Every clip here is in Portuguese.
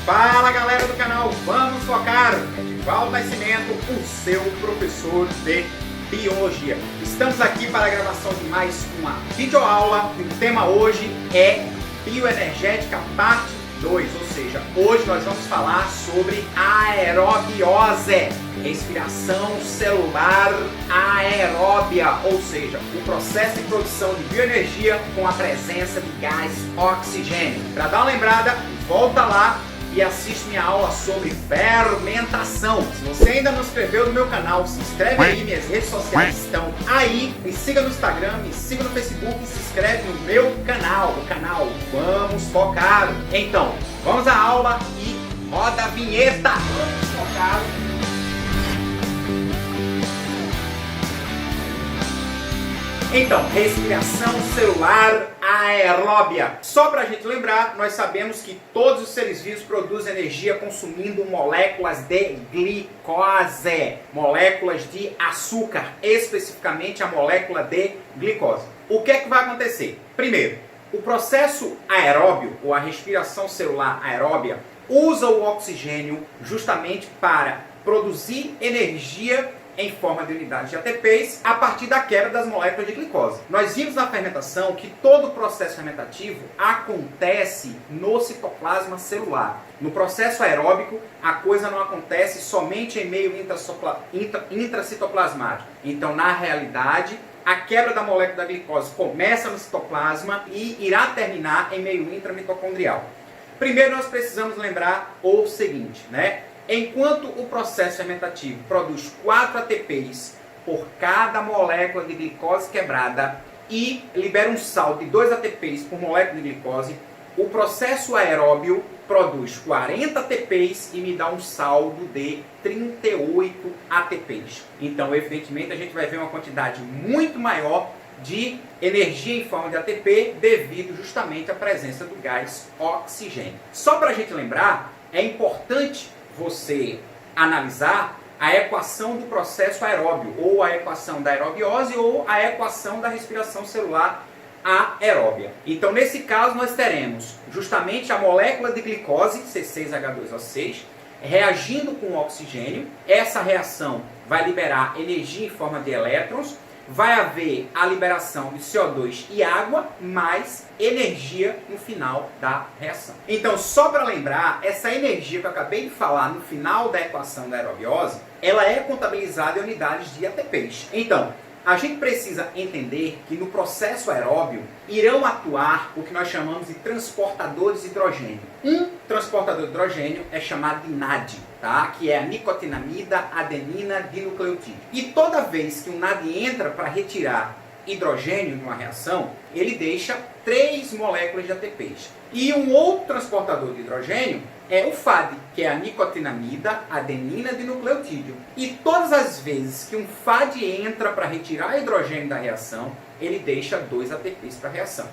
Fala galera do canal Vamos Focar! Edivaldo Nascimento, o seu professor de Biologia. Estamos aqui para a gravação de mais uma videoaula e o tema hoje é Bioenergética parte 2, ou seja, hoje nós vamos falar sobre aerobiose, respiração celular aeróbia, ou seja, o processo de produção de bioenergia com a presença de gás oxigênio. Para dar uma lembrada, volta lá e assiste minha aula sobre fermentação. Se você ainda não se inscreveu no meu canal, se inscreve aí, minhas redes sociais estão aí. Me siga no Instagram, me siga no Facebook e se inscreve no meu canal, o canal Vamos Focar. Então, vamos à aula e roda a vinheta. Vamos focar. Então, respiração celular aeróbia. Só para a gente lembrar, nós sabemos que todos os seres vivos produzem energia consumindo moléculas de glicose, moléculas de açúcar, especificamente a molécula de glicose. O que é que vai acontecer? Primeiro, o processo aeróbio, ou a respiração celular aeróbia, usa o oxigênio justamente para produzir energia em forma de unidades de ATPs a partir da quebra das moléculas de glicose. Nós vimos na fermentação que todo o processo fermentativo acontece no citoplasma celular. No processo aeróbico, a coisa não acontece somente em meio intracitoplasmático. Então, na realidade, a quebra da molécula da glicose começa no citoplasma e irá terminar em meio intramitocondrial. Primeiro, nós precisamos lembrar o seguinte, né? Enquanto o processo fermentativo produz 4 ATPs por cada molécula de glicose quebrada e libera um saldo de 2 ATPs por molécula de glicose, o processo aeróbio produz 40 ATPs e me dá um saldo de 38 ATPs. Então, evidentemente, a gente vai ver uma quantidade muito maior de energia em forma de ATP devido justamente à presença do gás oxigênio. Só para a gente lembrar, é importante você analisar a equação do processo aeróbio, ou a equação da aerobiose, ou a equação da respiração celular aeróbia. Então, nesse caso, nós teremos justamente a molécula de glicose, C6H12O6, reagindo com o oxigênio. Essa reação vai liberar energia em forma de elétrons, vai haver a liberação de CO2 e água, mais energia no final da reação. Então, só para lembrar, essa energia que eu acabei de falar no final da equação da aerobiose, ela é contabilizada em unidades de ATPs. Então, a gente precisa entender que no processo aeróbio irão atuar o que nós chamamos de transportadores de hidrogênio. Um transportador de hidrogênio é chamado de NAD, tá? Que é a nicotinamida adenina dinucleotídeo. E toda vez que um NAD entra para retirar hidrogênio de uma reação, ele deixa 3 moléculas de ATPs. E um outro transportador de hidrogênio é o FAD, que é a nicotinamida adenina dinucleotídeo. E todas as vezes que um FAD entra para retirar hidrogênio da reação, ele deixa 2 ATPs para a reação.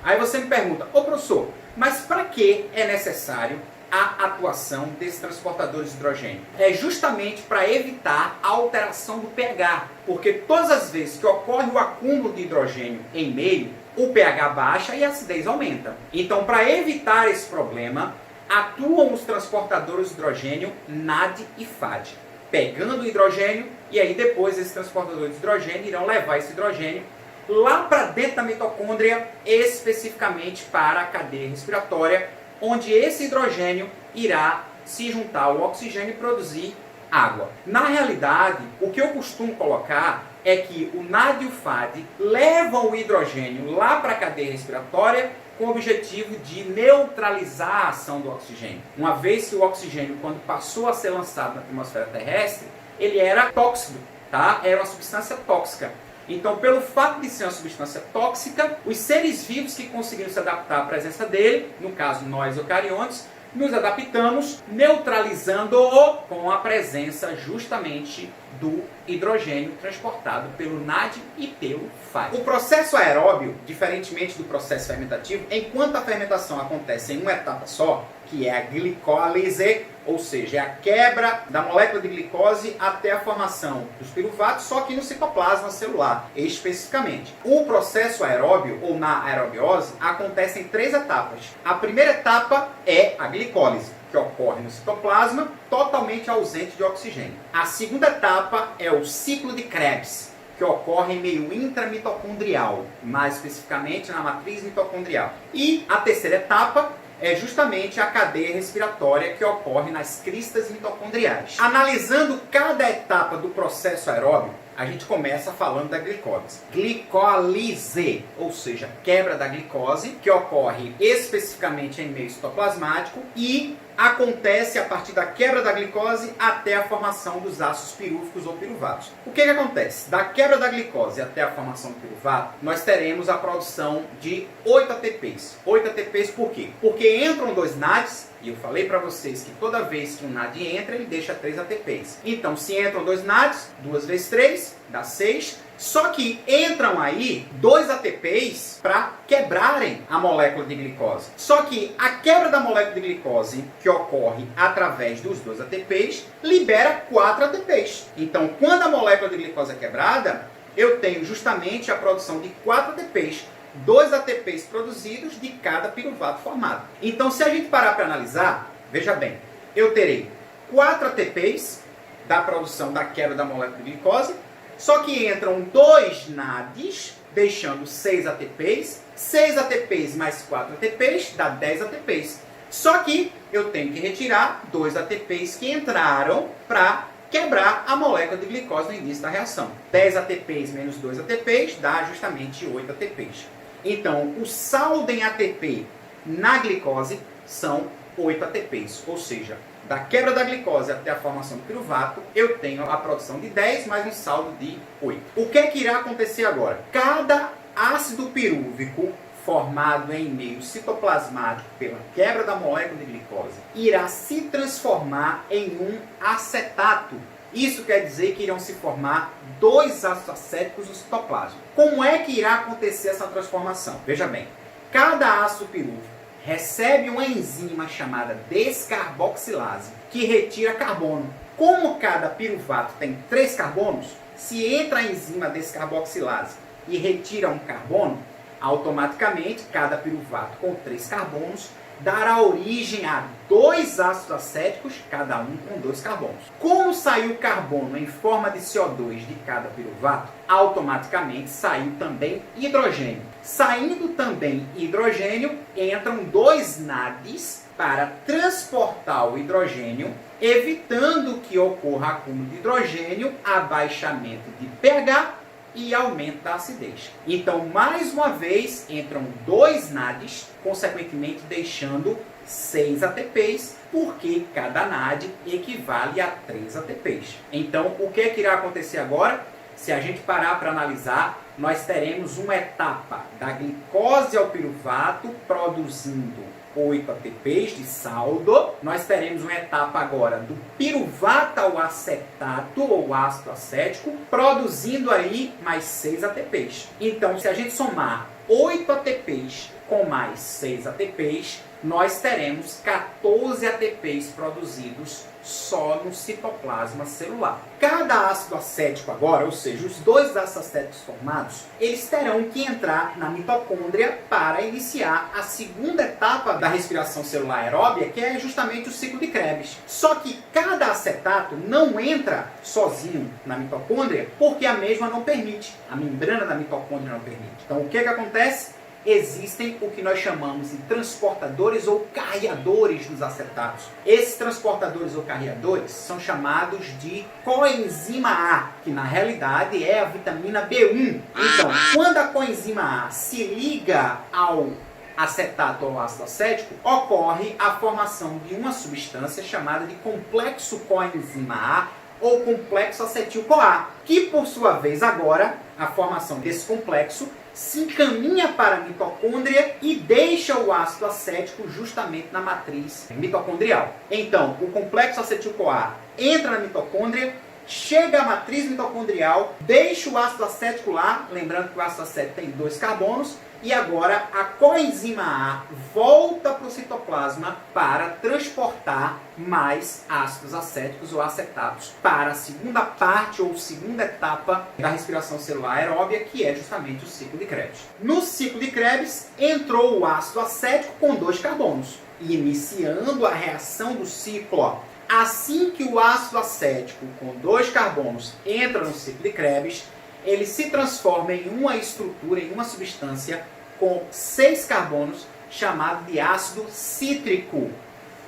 Aí você me pergunta, ô professor, mas para que é necessário a atuação desses transportadores de hidrogênio? É justamente para evitar a alteração do pH, porque todas as vezes que ocorre o acúmulo de hidrogênio em meio, o pH baixa e a acidez aumenta. Então, para evitar esse problema, atuam os transportadores de hidrogênio NAD e FAD, pegando o hidrogênio, e aí depois esses transportadores de hidrogênio irão levar esse hidrogênio lá para dentro da mitocôndria, especificamente para a cadeia respiratória, onde esse hidrogênio irá se juntar ao oxigênio e produzir água. Na realidade, o que eu costumo colocar é que o NAD e o FAD levam o hidrogênio lá para a cadeia respiratória com o objetivo de neutralizar a ação do oxigênio. Uma vez que o oxigênio, quando passou a ser lançado na atmosfera terrestre, ele era tóxico, tá? Era uma substância tóxica. Então, pelo fato de ser uma substância tóxica, os seres vivos que conseguiram se adaptar à presença dele, no caso nós eucariontes, nos adaptamos neutralizando-o com a presença justamente do hidrogênio transportado pelo NAD e pelo FAD. O processo aeróbio, diferentemente do processo fermentativo, enquanto a fermentação acontece em uma etapa só, que é a glicólise, ou seja, é a quebra da molécula de glicose até a formação dos piruvatos, só que no citoplasma celular, especificamente. O processo aeróbio, ou na aerobiose, acontece em 3 etapas. A primeira etapa é a glicólise. que ocorre no citoplasma, totalmente ausente de oxigênio. A segunda etapa é o ciclo de Krebs, que ocorre em meio intramitocondrial, mais especificamente na matriz mitocondrial. E a terceira etapa é justamente a cadeia respiratória que ocorre nas cristas mitocondriais. Analisando cada etapa do processo aeróbio, a gente começa falando da glicose. Glicólise, ou seja, quebra da glicose, que ocorre especificamente em meio citoplasmático e acontece a partir da quebra da glicose até a formação dos ácidos pirúvicos ou piruvatos. O que acontece? Da quebra da glicose até a formação do piruvato, nós teremos a produção de 8 ATPs. 8 ATPs por quê? Porque entram 2 NADs, e eu falei para vocês que toda vez que um NAD entra, ele deixa 3 ATPs. Então, se entram 2 NADs, 2 vezes 3, dá 6. Só que entram aí 2 ATPs para quebrarem a molécula de glicose. Só que a quebra da molécula de glicose, que ocorre através dos 2 ATPs, libera 4 ATPs. Então, quando a molécula de glicose é quebrada, eu tenho justamente a produção de 4 ATPs. 2 ATPs produzidos de cada piruvato formado. Então, se a gente parar para analisar, veja bem, eu terei 4 ATPs da produção da quebra da molécula de glicose, só que entram 2 NADs, deixando 6 ATPs, 6 ATPs mais 4 ATPs, dá 10 ATPs. Só que eu tenho que retirar 2 ATPs que entraram para quebrar a molécula de glicose no início da reação. 10 ATPs menos 2 ATPs dá justamente 8 ATPs. Então, o saldo em ATP na glicose são 8 ATPs, ou seja, da quebra da glicose até a formação do piruvato, eu tenho a produção de 10 mais um saldo de 8. O que é que irá acontecer agora? Cada ácido pirúvico formado em meio citoplasmático pela quebra da molécula de glicose irá se transformar em um acetato. Isso quer dizer que irão se formar 2 ácidos acéticos no citoplasma. Como é que irá acontecer essa transformação? Veja bem, cada ácido pirúvico recebe uma enzima chamada descarboxilase, que retira carbono. Como cada piruvato tem 3 carbonos, se entra a enzima descarboxilase e retira um carbono, automaticamente cada piruvato com 3 carbonos dará origem a 2 ácidos acéticos, cada um com 2 carbonos. Como saiu carbono em forma de CO2 de cada piruvato, automaticamente saiu também hidrogênio. Saindo também hidrogênio, entram 2 NADs para transportar o hidrogênio, evitando que ocorra acúmulo de hidrogênio, abaixamento de pH e aumento da acidez. Então, mais uma vez, entram 2 NADs, consequentemente deixando 6 ATPs, porque cada NAD equivale a 3 ATPs. Então, o que é que irá acontecer agora? Se a gente parar para analisar, nós teremos uma etapa da glicose ao piruvato produzindo 8 ATPs de saldo. Nós teremos uma etapa agora do piruvato ao acetato ou ácido acético, produzindo aí mais 6 ATPs. Então, se a gente somar 8 ATPs com mais 6 ATPs, nós teremos 14 ATPs produzidos só no citoplasma celular. Cada ácido acético agora, ou seja, os 2 ácidos acéticos formados, eles terão que entrar na mitocôndria para iniciar a segunda etapa da respiração celular aeróbia, que é justamente o ciclo de Krebs. Só que cada acetato não entra sozinho na mitocôndria porque a mesma não permite, a membrana da mitocôndria não permite. Então, o que acontece? Existem o que nós chamamos de transportadores ou carreadores dos acetatos. Esses transportadores ou carreadores são chamados de coenzima A, que na realidade é a vitamina B1. Então, quando a coenzima A se liga ao acetato ou ácido acético, ocorre a formação de uma substância chamada de complexo coenzima A ou complexo acetil-CoA, que por sua vez agora, a formação desse complexo se encaminha para a mitocôndria e deixa o ácido acético justamente na matriz mitocondrial. Então, o complexo acetil-CoA entra na mitocôndria, chega à matriz mitocondrial, deixa o ácido acético lá, lembrando que o ácido acético tem 2 carbonos, e agora a coenzima A volta para o citoplasma para transportar mais ácidos acéticos ou acetatos para a segunda parte ou segunda etapa da respiração celular aeróbia, que é justamente o ciclo de Krebs. No ciclo de Krebs entrou o ácido acético com 2 carbonos, iniciando a reação do ciclo. Ó. Assim que o ácido acético com 2 carbonos entra no ciclo de Krebs, ele se transforma em uma estrutura, em uma substância com 6 carbonos, chamado de ácido cítrico.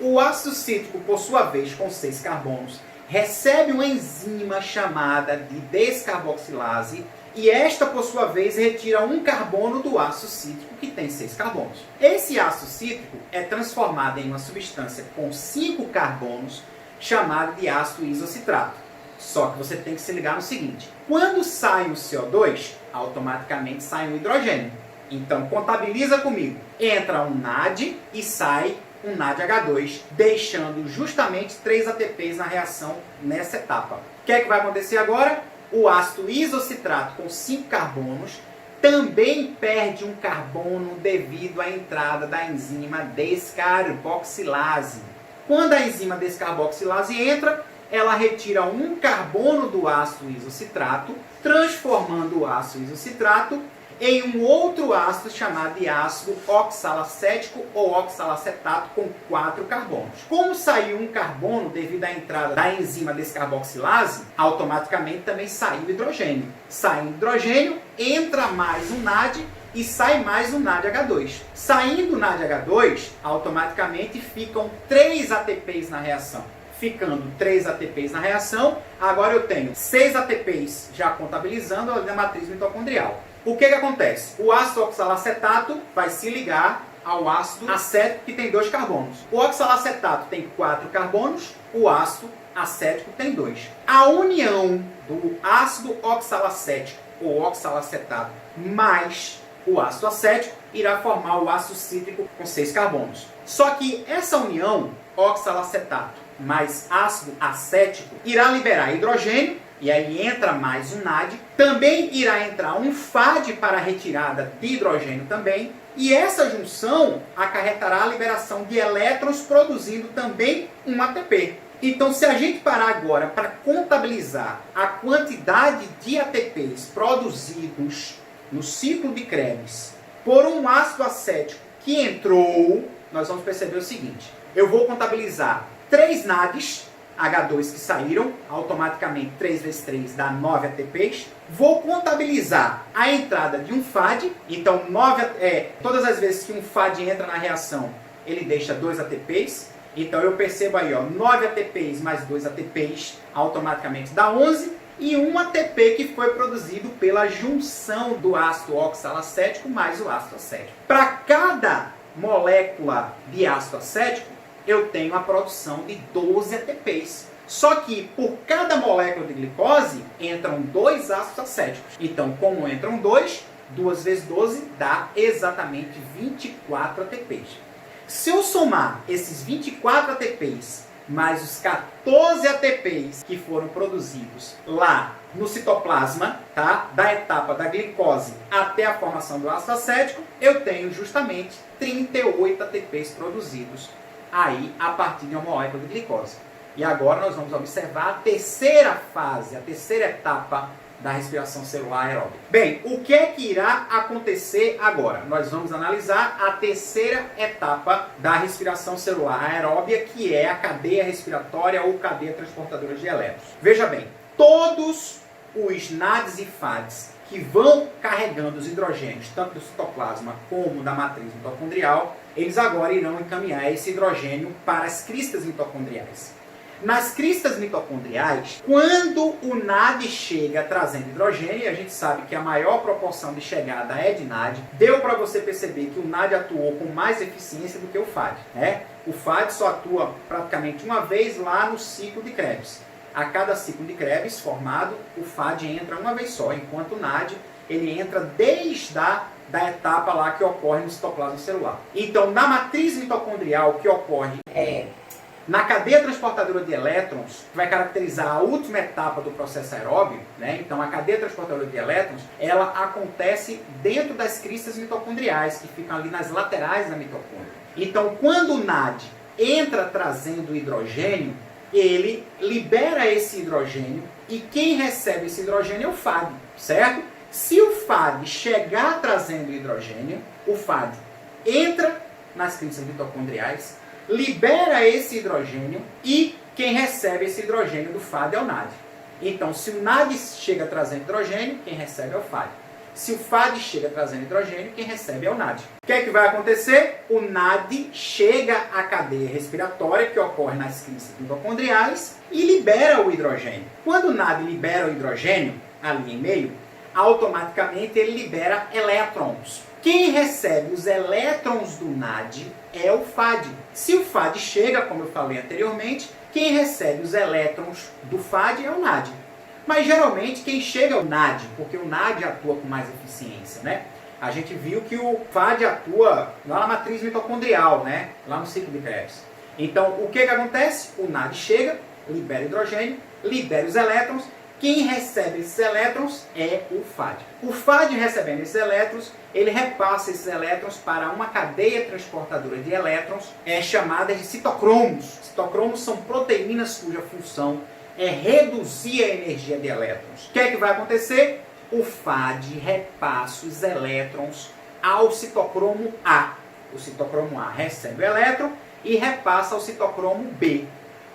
O ácido cítrico, por sua vez, com 6 carbonos, recebe uma enzima chamada de descarboxilase, e esta, por sua vez, retira um carbono do ácido cítrico, que tem 6 carbonos. Esse ácido cítrico é transformado em uma substância com 5 carbonos, chamada de ácido isocitrato. Só que você tem que se ligar no seguinte: quando sai o CO2, automaticamente sai um hidrogênio. Então, contabiliza comigo. Entra um NAD e sai um NADH2, deixando justamente 3 ATPs na reação nessa etapa. O que é que vai acontecer agora? O ácido isocitrato com 5 carbonos também perde um carbono devido à entrada da enzima descarboxilase. Quando a enzima descarboxilase entra, ela retira um carbono do ácido isocitrato, transformando o ácido isocitrato em um outro ácido chamado de ácido oxalacético ou oxalacetato com 4 carbonos. Como saiu um carbono devido à entrada da enzima descarboxilase, automaticamente também saiu hidrogênio. Sai hidrogênio, entra mais um NAD e sai mais um NADH2. Saindo o NADH2, automaticamente ficam 3 ATPs na reação. Ficando 3 ATPs na reação, agora eu tenho 6 ATPs já contabilizando a matriz mitocondrial. O que acontece? O ácido oxalacetato vai se ligar ao ácido acético, que tem 2 carbonos. O oxalacetato tem 4 carbonos, o ácido acético tem 2. A união do ácido oxalacético ou oxalacetato mais o ácido acético irá formar o ácido cítrico com 6 carbonos. Só que essa união oxalacetato mais ácido acético irá liberar hidrogênio, e aí entra mais um NAD, também irá entrar um FAD para a retirada de hidrogênio também, e essa junção acarretará a liberação de elétrons, produzindo também um ATP. Então, se a gente parar agora para contabilizar a quantidade de ATPs produzidos no ciclo de Krebs por um ácido acético que entrou, nós vamos perceber o seguinte: eu vou contabilizar 3 NADs, H2 que saíram, automaticamente 3 vezes 3 dá 9 ATPs. Vou contabilizar a entrada de um FAD, então todas as vezes que um FAD entra na reação, ele deixa 2 ATPs. Então eu percebo aí, ó, 9 ATPs mais 2 ATPs, automaticamente dá 11. E um ATP que foi produzido pela junção do ácido oxalacético mais o ácido acético. Para cada molécula de ácido acético, eu tenho a produção de 12 ATPs. Só que por cada molécula de glicose entram 2 ácidos acéticos. Então, como entram 2, 2 vezes 12 dá exatamente 24 ATPs. Se eu somar esses 24 ATPs mais os 14 ATPs que foram produzidos lá no citoplasma, tá? Da etapa da glicose até a formação do ácido acético, eu tenho justamente 38 ATPs produzidos aí a partir de uma molécula de glicose. E agora nós vamos observar a terceira fase, a terceira etapa da respiração celular aeróbica. Bem, o que é que irá acontecer agora? Nós vamos analisar a terceira etapa da respiração celular aeróbica, que é a cadeia respiratória ou cadeia transportadora de elétrons. Veja bem, todos os NADs e FADs que vão carregando os hidrogênios, tanto do citoplasma como da matriz mitocondrial, eles agora irão encaminhar esse hidrogênio para as cristas mitocondriais. Nas cristas mitocondriais, quando o NAD chega trazendo hidrogênio, e a gente sabe que a maior proporção de chegada é de NAD, deu para você perceber que o NAD atuou com mais eficiência do que o FAD, né? O FAD só atua praticamente uma vez lá no ciclo de Krebs. A cada ciclo de Krebs formado, o FAD entra uma vez só, enquanto o NAD ele entra desde da etapa lá que ocorre no citoplasma celular. Então, na matriz mitocondrial, o que ocorre é Na cadeia transportadora de elétrons, que vai caracterizar a última etapa do processo aeróbio, né? Então a cadeia transportadora de elétrons, ela acontece dentro das cristas mitocondriais, que ficam ali nas laterais da mitocôndria. Então quando o NAD entra trazendo hidrogênio, ele libera esse hidrogênio e quem recebe esse hidrogênio é o FAD, certo? Se o FAD chegar trazendo hidrogênio, o FAD entra nas cristas mitocondriais, libera esse hidrogênio e quem recebe esse hidrogênio do FAD é o NAD. Então, se o NAD chega trazendo hidrogênio, quem recebe é o FAD. Se o FAD chega trazendo hidrogênio, quem recebe é o NAD. O que é que vai acontecer? O NAD chega à cadeia respiratória, que ocorre nas cristas mitocondriais, e libera o hidrogênio. Quando o NAD libera o hidrogênio, ali em meio, automaticamente ele libera elétrons. Quem recebe os elétrons do NAD é o FAD. Se o FAD chega, como eu falei anteriormente, quem recebe os elétrons do FAD é o NAD. Mas geralmente quem chega é o NAD, porque o NAD atua com mais eficiência, né? A gente viu que o FAD atua lá na matriz mitocondrial, né? Lá no ciclo de Krebs. Então, o que acontece? O NAD chega, libera hidrogênio, libera os elétrons. Quem recebe esses elétrons é o FAD. O FAD recebendo esses elétrons, ele repassa esses elétrons para uma cadeia transportadora de elétrons, chamada de citocromos. Citocromos são proteínas cuja função é reduzir a energia de elétrons. O que é que vai acontecer? O FAD repassa os elétrons ao citocromo A. O citocromo A recebe o elétron e repassa ao citocromo B.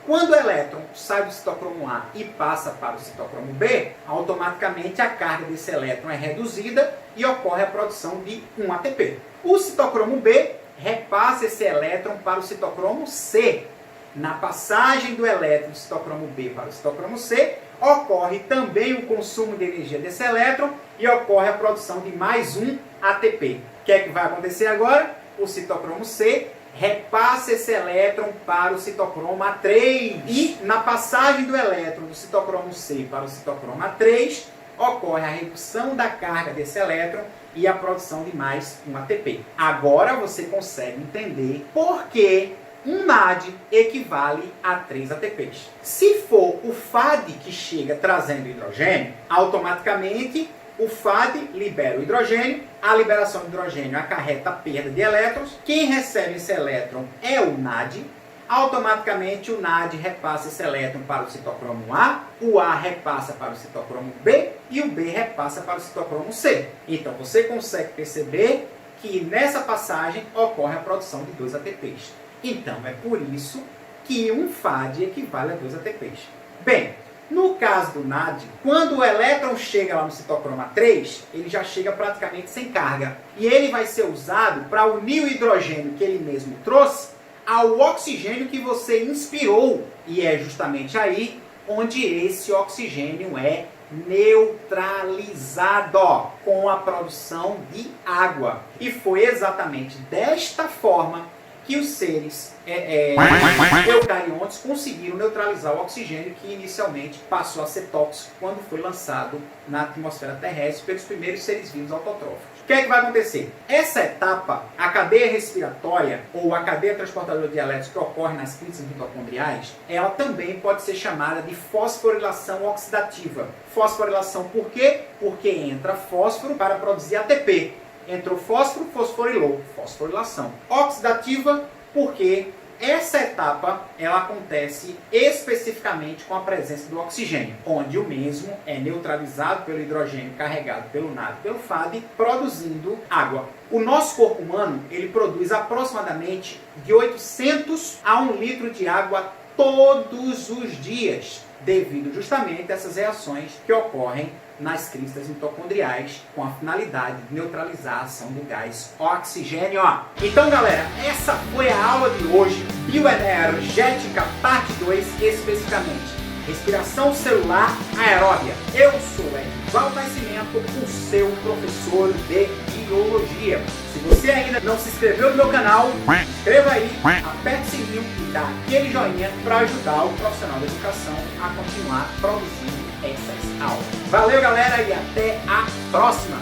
Quando o elétron sai do citocromo A e passa para o citocromo B, automaticamente a carga desse elétron é reduzida e ocorre a produção de 1 ATP. O citocromo B repassa esse elétron para o citocromo C. Na passagem do elétron do citocromo B para o citocromo C, ocorre também o consumo de energia desse elétron e ocorre a produção de mais 1 ATP. O que é que vai acontecer agora? O citocromo C repassa esse elétron para o citocromo A3. E na passagem do elétron do citocromo C para o citocromo A3, ocorre a redução da carga desse elétron e a produção de mais 1 ATP. Agora você consegue entender por que um NAD equivale a 3 ATPs. Se for o FAD que chega trazendo hidrogênio, automaticamente o FAD libera o hidrogênio, a liberação de hidrogênio acarreta a perda de elétrons, quem recebe esse elétron é o NAD, automaticamente o NAD repassa esse elétron para o citocromo A, o A repassa para o citocromo B e o B repassa para o citocromo C. Então você consegue perceber que nessa passagem ocorre a produção de 2 ATPs. Então é por isso que um FAD equivale a 2 ATPs. Bem, no caso do NAD, quando o elétron chega lá no citocromo A3, ele já chega praticamente sem carga. E ele vai ser usado para unir o hidrogênio que ele mesmo trouxe ao oxigênio que você inspirou. E é justamente aí onde esse oxigênio é neutralizado com a produção de água. E foi exatamente desta forma que os seres eucariontes conseguiram neutralizar o oxigênio que inicialmente passou a ser tóxico quando foi lançado na atmosfera terrestre pelos primeiros seres vivos autotróficos. O que é que vai acontecer? Essa etapa, a cadeia respiratória ou a cadeia transportadora de elétrons que ocorre nas cristas mitocondriais, ela também pode ser chamada de fosforilação oxidativa. Fosforilação por quê? Porque entra fósforo para produzir ATP. Entrou fósforo, fosforilou, fosforilação. Oxidativa, porque essa etapa ela acontece especificamente com a presença do oxigênio, onde o mesmo é neutralizado pelo hidrogênio carregado pelo NAD e pelo FAD, produzindo água. O nosso corpo humano ele produz aproximadamente de 800 a 1 litro de água todos os dias, devido justamente a essas reações que ocorrem nas cristas mitocondriais com a finalidade de neutralizar a ação do gás oxigênio. Então, galera, essa foi a aula de hoje, bioenergética parte 2, especificamente respiração celular aeróbia. Eu sou Edivaldo Nascimento, o seu professor de biologia. Se você ainda não se inscreveu no meu canal, se inscreva aí, aperte o sininho e dá aquele joinha para ajudar o profissional da educação a continuar produzindo essas aulas. Valeu, galera, e até a próxima!